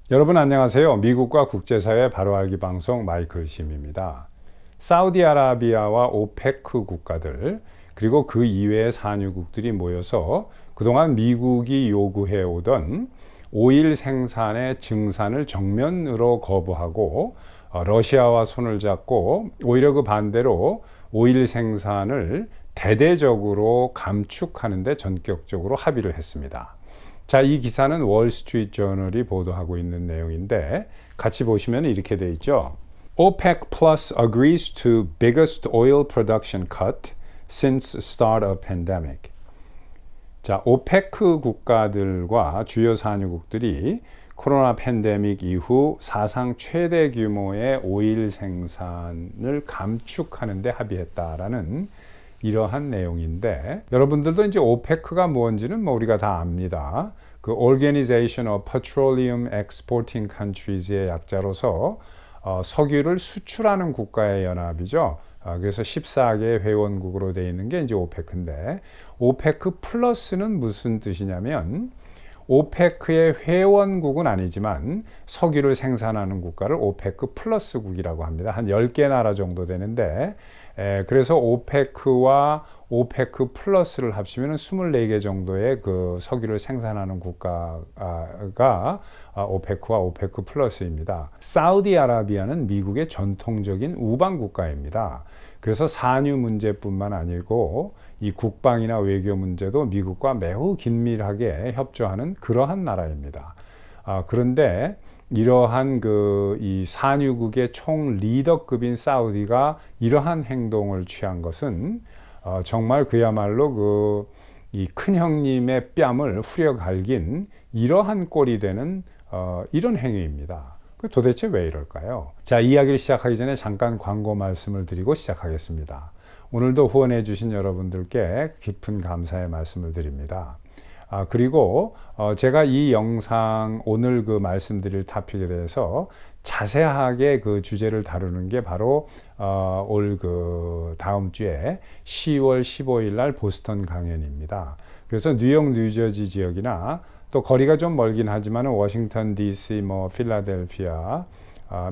여러분 안녕하세요. 미국과 국제사회 바로알기 방송 마이클 심입니다. 사우디아라비아와 오페크 국가들 그리고 그 이외의 산유국들이 모여서 그동안 미국이 요구해 오던 오일 생산의 증산을 정면으로 거부하고 러시아와 손을 잡고 오히려 그 반대로 오일 생산을 대대적으로 감축하는 데 전격적으로 합의를 했습니다. 자, 이 기사는 월스트리트 저널이 보도하고 있는 내용인데 같이 보시면 이렇게 돼 있죠. OPEC Plus agrees to biggest oil production cut since start of pandemic. 자, 오페크 국가들과 주요 산유국들이 코로나 팬데믹 이후 사상 최대 규모의 오일 생산을 감축하는 데 합의했다라는 이러한 내용인데, 여러분들도 이제 오페크가 뭔지는 우리가 다 압니다. 그 Organization of Petroleum Exporting Countries의 약자로서 석유를 수출하는 국가의 연합이죠. 그래서 14개 회원국으로 되어 있는 게 이제 오페크인데, 오페크 플러스는 무슨 뜻이냐면 오페크의 회원국은 아니지만 석유를 생산하는 국가를 오페크 플러스국이라고 합니다. 한 10개 나라 정도 되는데, 그래서 오페크와 오페크 플러스를 합치면 24개 정도의 그 석유를 생산하는 국가가 오페크와 오페크 플러스입니다. 사우디아라비아는 미국의 전통적인 우방 국가입니다. 그래서 산유 문제뿐만 아니고 이 국방이나 외교 문제도 미국과 매우 긴밀하게 협조하는 그러한 나라입니다. 그런데 이러한 이 산유국의 총 리더급인 사우디가 이러한 행동을 취한 것은 정말 그야말로 이 큰 형님의 뺨을 후려갈긴 이러한 꼴이 되는 이런 행위입니다. 도대체 왜 이럴까요? 자, 이야기를 시작하기 전에 잠깐 광고 말씀을 드리고 시작하겠습니다. 오늘도 후원해 주신 여러분들께 깊은 감사의 말씀을 드립니다. 그리고 제가 이 영상 오늘 그 말씀드릴 토픽에 대해서 자세하게 그 주제를 다루는 게 바로 올 그 다음 주에 10월 15일 날 보스턴 강연입니다. 그래서 뉴욕, 뉴저지 지역이나 또 거리가 좀 멀긴 하지만 워싱턴 DC, 필라델피아,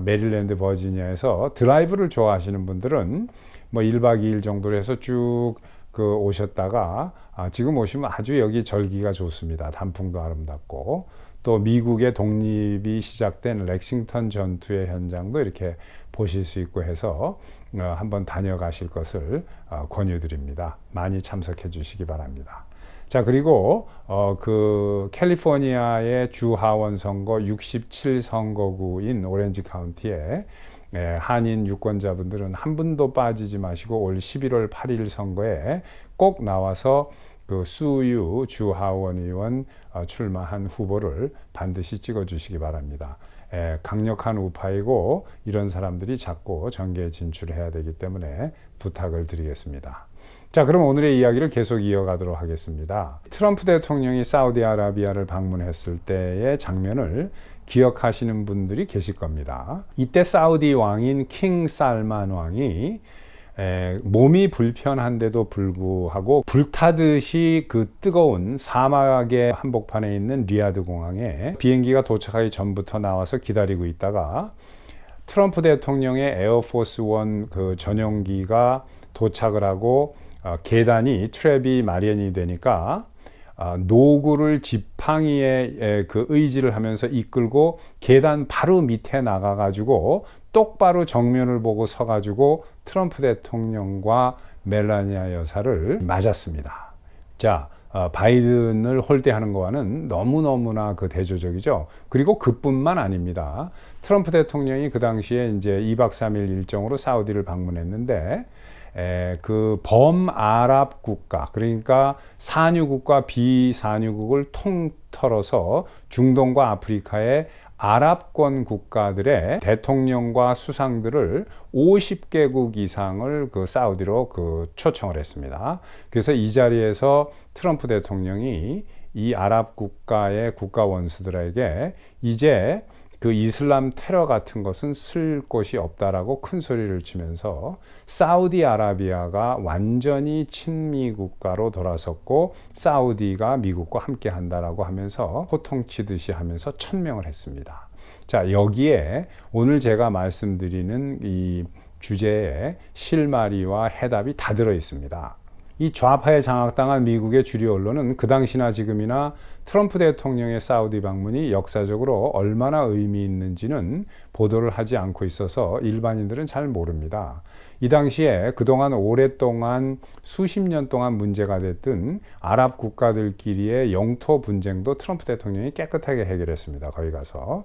메릴랜드, 버지니아에서 드라이브를 좋아하시는 분들은 1박 2일 정도로 해서 쭉 오셨다가 지금 오시면 아주 여기 절기가 좋습니다. 단풍도 아름답고 또 미국의 독립이 시작된 렉싱턴 전투의 현장도 이렇게 보실 수 있고 해서 한번 다녀가실 것을 권유드립니다. 많이 참석해 주시기 바랍니다. 자, 그리고 그 캘리포니아의 주 하원 선거 67 선거구인 오렌지 카운티에 한인 유권자분들은 한 분도 빠지지 마시고 올 11월 8일 선거에 꼭 나와서 그 수유 주 하원 의원 출마한 후보를 반드시 찍어 주시기 바랍니다. 강력한 우파이고 이런 사람들이 자꾸 정계에 진출해야 되기 때문에 부탁을 드리겠습니다. 자, 그럼 오늘의 이야기를 계속 이어가도록 하겠습니다. 트럼프 대통령이 사우디아라비아를 방문했을 때의 장면을 기억하시는 분들이 계실 겁니다. 이때 사우디 왕인 킹 살만 왕이 몸이 불편한데도 불구하고 불타듯이 그 뜨거운 사막의 한복판에 있는 리야드 공항에 비행기가 도착하기 전부터 나와서 기다리고 있다가 트럼프 대통령의 에어포스 원 그 전용기가 도착을 하고 계단이 트랩이 마련이 되니까 노구를 지팡이에 그 의지를 하면서 이끌고 계단 바로 밑에 나가가지고 똑바로 정면을 보고 서가지고 트럼프 대통령과 멜라니아 여사를 맞았습니다. 자, 바이든을 홀대하는 거와는 너무너무나 대조적이죠. 그리고 그뿐만 아닙니다. 트럼프 대통령이 그 당시에 이제 2박 3일 일정으로 사우디를 방문했는데 그 범아랍 국가, 그러니까 산유국과 비산유국을 통틀어서 중동과 아프리카의 아랍권 국가들의 대통령과 수상들을 50개국 이상을 그 사우디로 초청을 했습니다. 그래서 이 자리에서 트럼프 대통령이 이 아랍 국가의 국가 원수들에게 이제 그 이슬람 테러 같은 것은 쓸 곳이 없다라고 큰 소리를 치면서 사우디아라비아가 완전히 친미 국가로 돌아섰고 사우디가 미국과 함께 한다라고 하면서 호통치듯이 하면서 천명을 했습니다. 자, 여기에 오늘 제가 말씀드리는 이 주제에 실마리와 해답이 다 들어 있습니다. 이 좌파에 장악당한 미국의 주류 언론은 그 당시나 지금이나 트럼프 대통령의 사우디 방문이 역사적으로 얼마나 의미 있는지는 보도를 하지 않고 있어서 일반인들은 잘 모릅니다. 이 당시에 그동안 오랫동안 수십 년 동안 문제가 됐던 아랍 국가들끼리의 영토 분쟁도 트럼프 대통령이 깨끗하게 해결했습니다. 거기 가서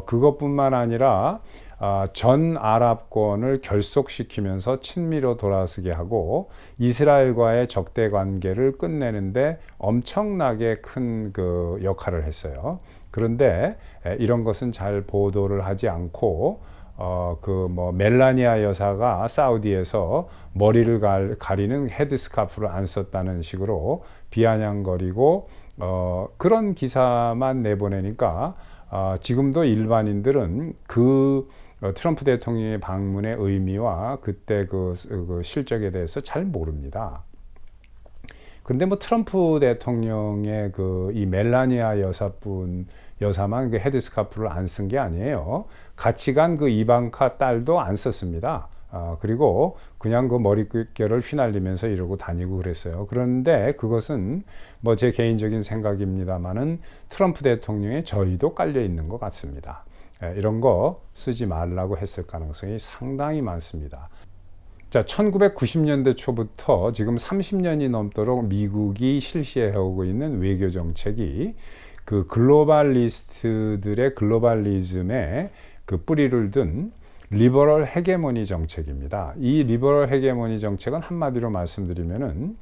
그것뿐만 아니라 전 아랍권을 결속시키면서 친미로 돌아서게 하고 이스라엘과의 적대 관계를 끝내는데 엄청나게 큰 그 역할을 했어요. 그런데 이런 것은 잘 보도를 하지 않고 멜라니아 여사가 사우디에서 머리를 가리는 헤드스카프를 안 썼다는 식으로 비아냥거리고 그런 기사만 내보내니까 지금도 일반인들은 트럼프 대통령의 방문의 의미와 그때 그 실적에 대해서 잘 모릅니다. 그런데 트럼프 대통령의 이 멜라니아 여사만 그 헤드스카프를 안 쓴 게 아니에요. 같이 간 그 이방카 딸도 안 썼습니다. 그리고 그냥 그 머릿결을 휘날리면서 이러고 다니고 그랬어요. 그런데 그것은 제 개인적인 생각입니다만은 트럼프 대통령의 저희도 깔려 있는 것 같습니다. 이런 거 쓰지 말라고 했을 가능성이 상당히 많습니다. 자, 1990년대 초부터 지금 30년이 넘도록 미국이 실시해오고 있는 외교 정책이 그 글로벌리스트들의 글로벌리즘에 그 뿌리를 둔 리버럴 헤게모니 정책입니다. 이 리버럴 헤게모니 정책은 한마디로 말씀드리면은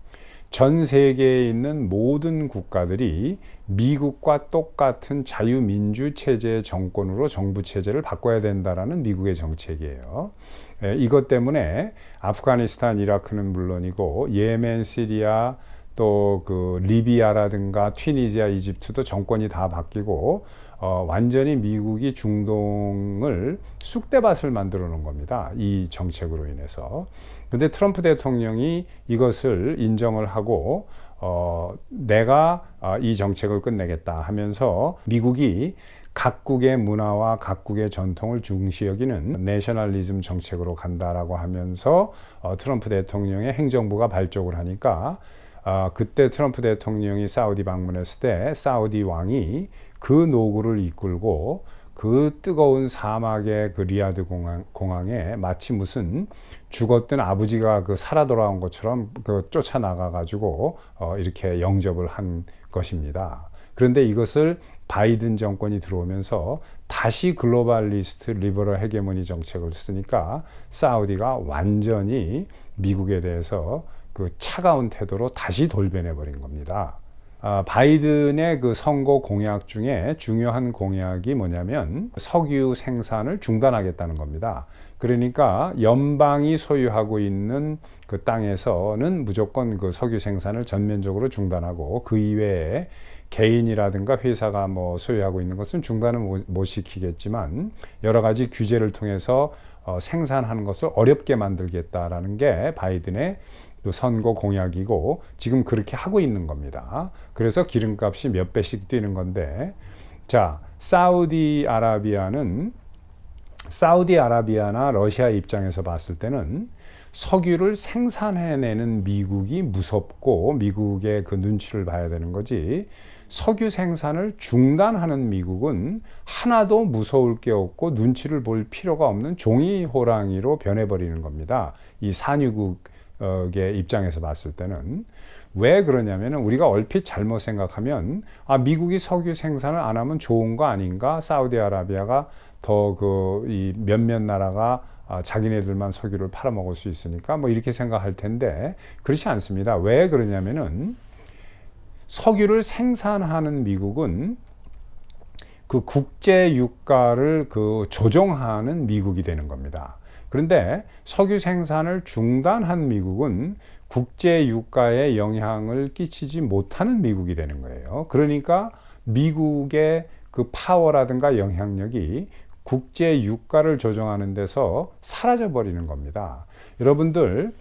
전 세계에 있는 모든 국가들이 미국과 똑같은 자유민주 체제의 정권으로 정부 체제를 바꿔야 된다라는 미국의 정책이에요. 이것 때문에 아프가니스탄, 이라크는 물론이고 예멘, 시리아, 또 그 리비아라든가 튀니지아, 이집트도 정권이 다 바뀌고 완전히 미국이 중동을 쑥대밭을 만들어 놓은 겁니다. 이 정책으로 인해서. 근데 트럼프 대통령이 이것을 인정을 하고 내가 이 정책을 끝내겠다 하면서 미국이 각국의 문화와 각국의 전통을 중시 여기는 내셔널리즘 정책으로 간다라고 하면서 트럼프 대통령의 행정부가 발족을 하니까 그때 트럼프 대통령이 사우디 방문했을 때 사우디 왕이 그 노구를 이끌고 그 뜨거운 사막의 그 리야드 공항에 마치 무슨 죽었던 아버지가 그 살아 돌아온 것처럼 그 쫓아나가 가지고 이렇게 영접을 한 것입니다. 그런데 이것을 바이든 정권이 들어오면서 다시 글로벌리스트 리버럴 헤게모니 정책을 쓰니까 사우디가 완전히 미국에 대해서 그 차가운 태도로 다시 돌변해 버린 겁니다. 바이든의 그 선거 공약 중에 중요한 공약이 뭐냐면 석유 생산을 중단하겠다는 겁니다. 그러니까 연방이 소유하고 있는 그 땅에서는 무조건 그 석유 생산을 전면적으로 중단하고 그 이외에 개인이라든가 회사가 소유하고 있는 것은 중단을 못 시키겠지만 여러 가지 규제를 통해서 생산하는 것을 어렵게 만들겠다라는 게 바이든의 그 선거 공약이고 지금 그렇게 하고 있는 겁니다. 그래서 기름값이 몇 배씩 뛰는 건데, 자, 사우디아라비아나 러시아 입장에서 봤을 때는 석유를 생산해내는 미국이 무섭고 미국의 그 눈치를 봐야 되는 거지, 석유 생산을 중단하는 미국은 하나도 무서울 게 없고 눈치를 볼 필요가 없는 종이 호랑이로 변해버리는 겁니다. 이 산유국의 입장에서 봤을 때는. 왜 그러냐면 우리가 얼핏 잘못 생각하면 미국이 석유 생산을 안 하면 좋은 거 아닌가? 사우디아라비아가 더 이 몇몇 나라가 자기네들만 석유를 팔아먹을 수 있으니까 이렇게 생각할 텐데 그렇지 않습니다. 왜 그러냐면은 석유를 생산하는 미국은 그 국제 유가를 조정하는 미국이 되는 겁니다. 그런데 석유 생산을 중단한 미국은 국제 유가에 영향을 끼치지 못하는 미국이 되는 거예요. 그러니까 미국의 그 파워라든가 영향력이 국제 유가를 조정하는 데서 사라져 버리는 겁니다. 여러분들,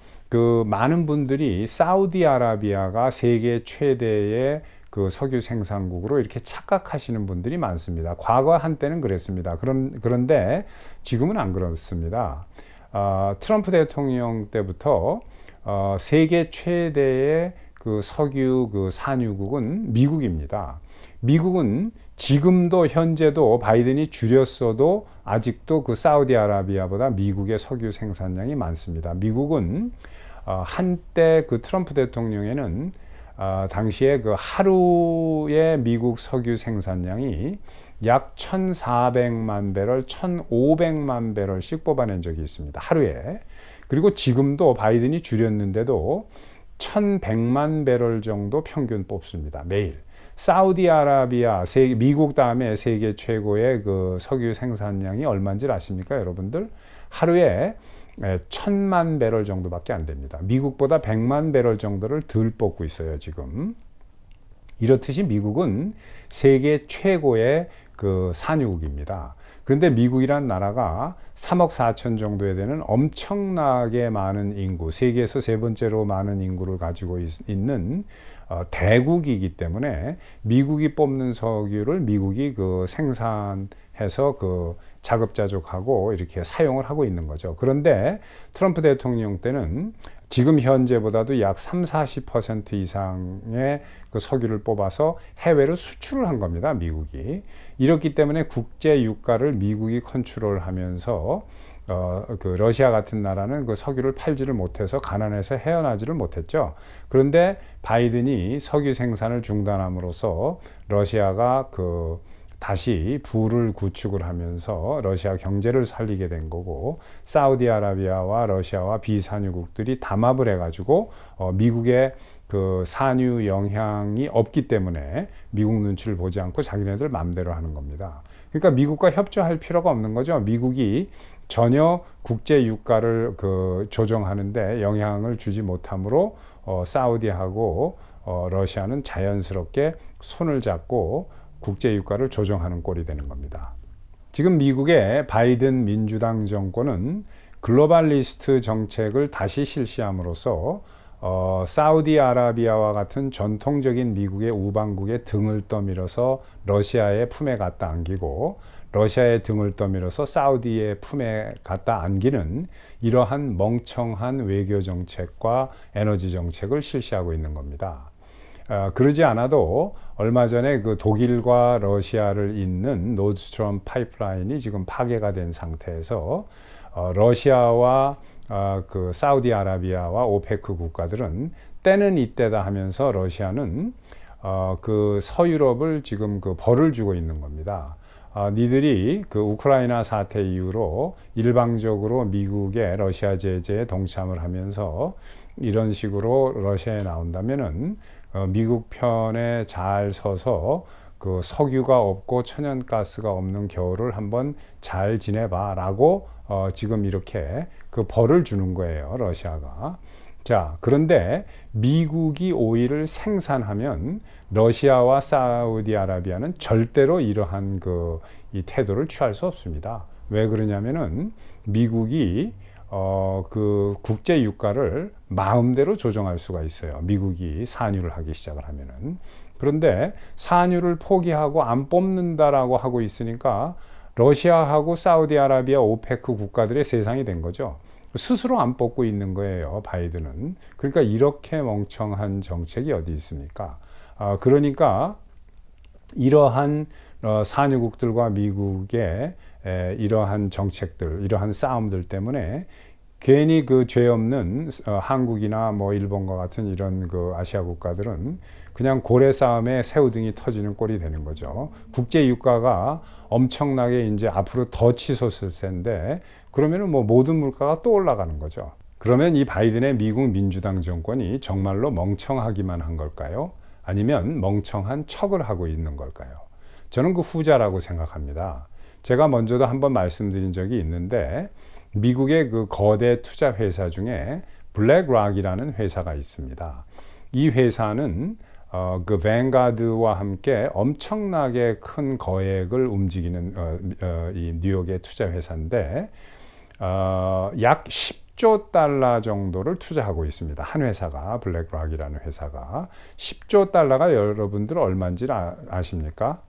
많은 분들이 사우디아라비아가 세계 최대의 그 석유 생산국으로 이렇게 착각하시는 분들이 많습니다. 과거 한때는 그랬습니다. 그런데 지금은 안 그렇습니다. 트럼프 대통령 때부터 세계 최대의 그 석유 그 산유국은 미국입니다. 미국은 지금도 현재도 바이든이 줄였어도 아직도 그 사우디아라비아보다 미국의 석유 생산량이 많습니다. 미국은 한때 그 트럼프 대통령에는 당시에 그 하루의 미국 석유 생산량이 약 1,400만 배럴, 1,500만 배럴씩 뽑아낸 적이 있습니다. 하루에. 그리고 지금도 바이든이 줄였는데도 1,100만 배럴 정도 평균 뽑습니다. 매일. 사우디아라비아, 미국 다음에 세계 최고의 그 석유 생산량이 얼마인지 아십니까, 여러분들? 하루에 1,000만 배럴 정도밖에 안 됩니다. 미국보다 100만 배럴 정도를 덜 뽑고 있어요, 지금. 이렇듯이 미국은 세계 최고의 그 산유국입니다. 그런데 미국이란 나라가 3억 4천 정도에 되는 엄청나게 많은 인구, 세계에서 세 번째로 많은 인구를 가지고 있는 대국이기 때문에 미국이 뽑는 석유를 미국이 그 생산해서 그 자급자족하고 이렇게 사용을 하고 있는 거죠. 그런데 트럼프 대통령 때는 지금 현재보다도 약 30-40% 이상의 그 석유를 뽑아서 해외로 수출을 한 겁니다, 미국이. 이렇기 때문에 국제 유가를 미국이 컨트롤하면서 그 러시아 같은 나라는 그 석유를 팔지를 못해서 가난해서 헤어나지를 못했죠. 그런데 바이든이 석유 생산을 중단함으로써 러시아가 그 다시 부를 구축을 하면서 러시아 경제를 살리게 된 거고, 사우디아라비아와 러시아와 비산유국들이 담합을 해가지고 미국의 그 산유 영향이 없기 때문에 미국 눈치를 보지 않고 자기네들 맘대로 하는 겁니다. 그러니까 미국과 협조할 필요가 없는 거죠. 미국이 전혀 국제 유가를 그 조정하는데 영향을 주지 못하므로 사우디하고 러시아는 자연스럽게 손을 잡고 국제 유가를 조정하는 꼴이 되는 겁니다. 지금 미국의 바이든 민주당 정권은 글로벌리스트 정책을 다시 실시함으로써 사우디아라비아와 같은 전통적인 미국의 우방국의 등을 떠밀어서 러시아의 품에 갖다 안기고, 러시아의 등을 떠밀어서 사우디의 품에 갖다 안기는 이러한 멍청한 외교 정책과 에너지 정책을 실시하고 있는 겁니다. 그러지 않아도 얼마 전에 그 독일과 러시아를 잇는 노드스트롬 파이프라인이 지금 파괴가 된 상태에서 러시아와 그 사우디아라비아와 오페크 국가들은 때는 이때다 하면서 러시아는 그 서유럽을 지금 그 벌을 주고 있는 겁니다. 니들이 그 우크라이나 사태 이후로 일방적으로 미국의 러시아 제재에 동참을 하면서 이런 식으로 러시아에 나온다면은 미국 편에 잘 서서 그 석유가 없고 천연가스가 없는 겨울을 한번 잘 지내봐 라고 지금 이렇게 그 벌을 주는 거예요, 러시아가. 자, 그런데 미국이 오일을 생산하면 러시아와 사우디아라비아는 절대로 이러한 이 태도를 취할 수 없습니다. 왜 그러냐면은 미국이 그 국제 유가를 마음대로 조정할 수가 있어요. 미국이 산유를 하기 시작을 하면은. 그런데 산유를 포기하고 안 뽑는다라고 하고 있으니까 러시아하고 사우디아라비아 오페크 국가들의 세상이 된 거죠. 스스로 안 뽑고 있는 거예요, 바이든은. 그러니까 이렇게 멍청한 정책이 어디 있습니까? 그러니까 이러한 산유국들과 미국의 이러한 정책들, 이러한 싸움들 때문에 괜히 그 죄 없는 한국이나 뭐 일본과 같은 이런 그 아시아 국가들은 그냥 고래 싸움에 새우등이 터지는 꼴이 되는 거죠. 국제 유가가 엄청나게 이제 앞으로 더 치솟을 텐데, 그러면은 뭐 모든 물가가 또 올라가는 거죠. 그러면 이 바이든의 미국 민주당 정권이 정말로 멍청하기만 한 걸까요? 아니면 멍청한 척을 하고 있는 걸까요? 저는 그 후자라고 생각합니다. 제가 먼저도 한번 말씀드린 적이 있는데, 미국의 그 거대 투자 회사 중에 블랙락이라는 회사가 있습니다. 이 회사는 그 뱅가드와 함께 엄청나게 큰 거액을 움직이는 이 뉴욕의 투자 회사인데 약 10조 10조 달러 정도를 투자하고 있습니다. 한 회사가, 블랙락이라는 회사가 10조 달러가 여러분들 얼마인지 아십니까?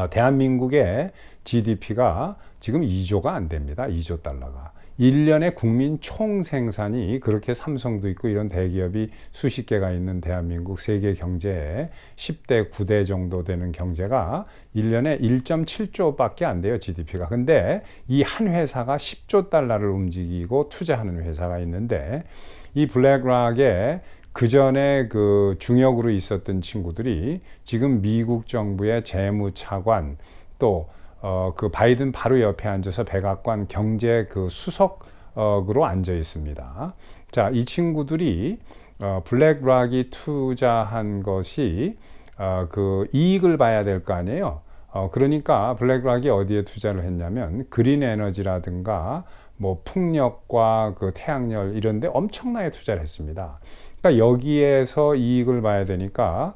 대한민국의 GDP가 지금 2조가 안 됩니다. 2조 달러가. 1년에 국민 총생산이 그렇게 삼성도 있고 이런 대기업이 수십 개가 있는 대한민국 세계 경제에 10대 9대 정도 되는 경제가 1년에 1.7조 밖에 안 돼요. GDP가. 근데 이 한 회사가 10조 달러를 움직이고 투자하는 회사가 있는데 이 블랙락에 그 전에 그 중역으로 있었던 친구들이 지금 미국 정부의 재무차관 또 그 바이든 바로 옆에 앉아서 백악관 경제 그 수석으로 앉아 있습니다. 자, 이 친구들이 블랙락이 투자한 것이 그 이익을 봐야 될 거 아니에요. 그러니까 블랙락이 어디에 투자를 했냐면 그린 에너지라든가 뭐 풍력과 그 태양열 이런 데 엄청나게 투자를 했습니다. 그러니까 여기에서 이익을 봐야 되니까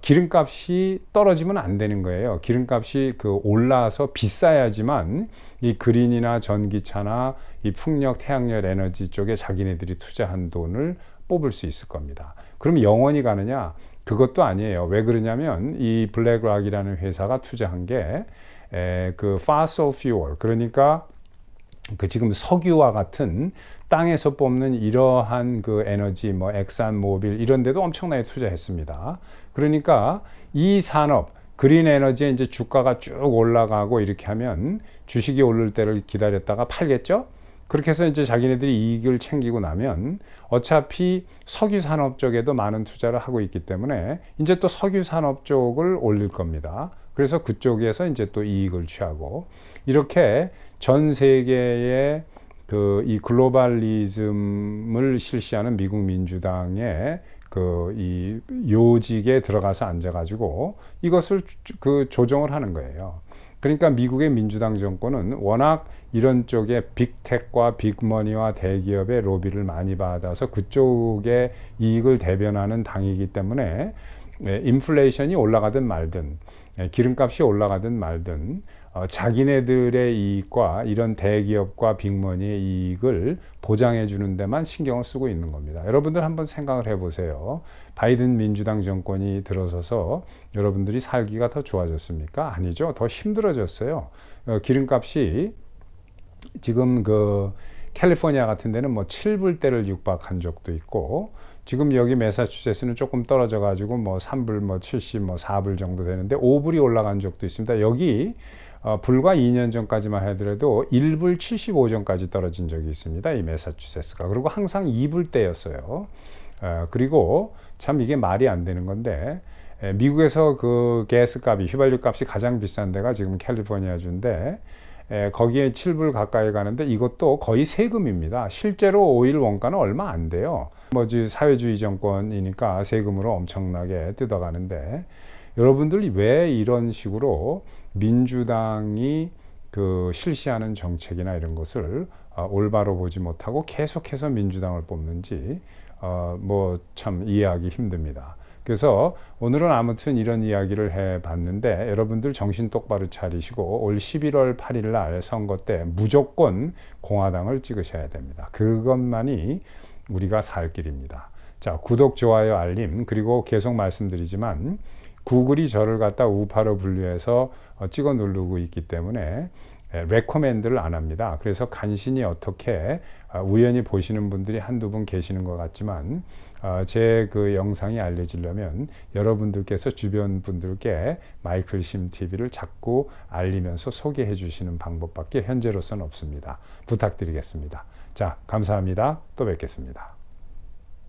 기름값이 떨어지면 안 되는 거예요. 기름값이 그 올라서 비싸야지만 이 그린이나 전기차나 이 풍력, 태양열 에너지 쪽에 자기네들이 투자한 돈을 뽑을 수 있을 겁니다. 그럼 영원히 가느냐? 그것도 아니에요. 왜 그러냐면 이 블랙락이라는 회사가 투자한 게 그 fossil fuel, 그러니까 그 지금 석유와 같은 땅에서 뽑는 이러한 그 에너지, 뭐 엑산 모빌 이런 데도 엄청나게 투자했습니다. 그러니까 이 산업, 그린 에너지에 이제 주가가 쭉 올라가고 이렇게 하면 주식이 오를 때를 기다렸다가 팔겠죠? 그렇게 해서 이제 자기네들이 이익을 챙기고 나면 어차피 석유 산업 쪽에도 많은 투자를 하고 있기 때문에 이제 또 석유 산업 쪽을 올릴 겁니다. 그래서 그쪽에서 이제 또 이익을 취하고 이렇게 전 세계의 그 이 글로벌리즘을 실시하는 미국 민주당의 그 이 요직에 들어가서 앉아가지고 이것을 그 조정을 하는 거예요. 그러니까 미국의 민주당 정권은 워낙 이런 쪽에 빅텍과 빅머니와 대기업의 로비를 많이 받아서 그쪽의 이익을 대변하는 당이기 때문에 인플레이션이 올라가든 말든 기름값이 올라가든 말든 자기네들의 이익과 이런 대기업과 빅머니의 이익을 보장해 주는 데만 신경을 쓰고 있는 겁니다. 여러분들 한번 생각을 해보세요. 바이든 민주당 정권이 들어서서 여러분들이 살기가 더 좋아졌습니까? 아니죠. 더 힘들어졌어요. 기름값이 지금 그 캘리포니아 같은 데는 뭐 7불대를 육박한 적도 있고 지금 여기 매사추세츠는 조금 떨어져 가지고 뭐 3불 뭐 70 뭐 4불 정도 되는데 5불이 올라간 적도 있습니다. 여기 불과 2년 전까지만 하더라도 1불 75전까지 떨어진 적이 있습니다. 이 매사추세츠가. 그리고 항상 2불대였어요. 그리고 참 이게 말이 안 되는 건데 미국에서 그 가스 값이 휘발유 값이 가장 비싼 데가 지금 캘리포니아주인데 거기에 7불 가까이 가는데 이것도 거의 세금입니다. 실제로 오일 원가는 얼마 안 돼요. 뭐지 사회주의 정권이니까 세금으로 엄청나게 뜯어가는데 여러분들이 왜 이런 식으로 민주당이 그 실시하는 정책이나 이런 것을 올바로 보지 못하고 계속해서 민주당을 뽑는지 뭐 참 이해하기 힘듭니다. 그래서 오늘은 아무튼 이런 이야기를 해봤는데 여러분들 정신 똑바로 차리시고 올 11월 8일 날 선거 때 무조건 공화당을 찍으셔야 됩니다. 그것만이 우리가 살 길입니다. 자, 구독, 좋아요, 알림, 그리고 계속 말씀드리지만 구글이 저를 갖다 우파로 분류해서 찍어 누르고 있기 때문에 레코멘드를 안 합니다. 그래서 간신히 어떻게 우연히 보시는 분들이 한두 분 계시는 것 같지만 제 그 영상이 알려지려면 여러분들께서 주변 분들께 마이클 심 TV를 자꾸 알리면서 소개해 주시는 방법밖에 현재로서는 없습니다. 부탁드리겠습니다. 자, 감사합니다. 또 뵙겠습니다.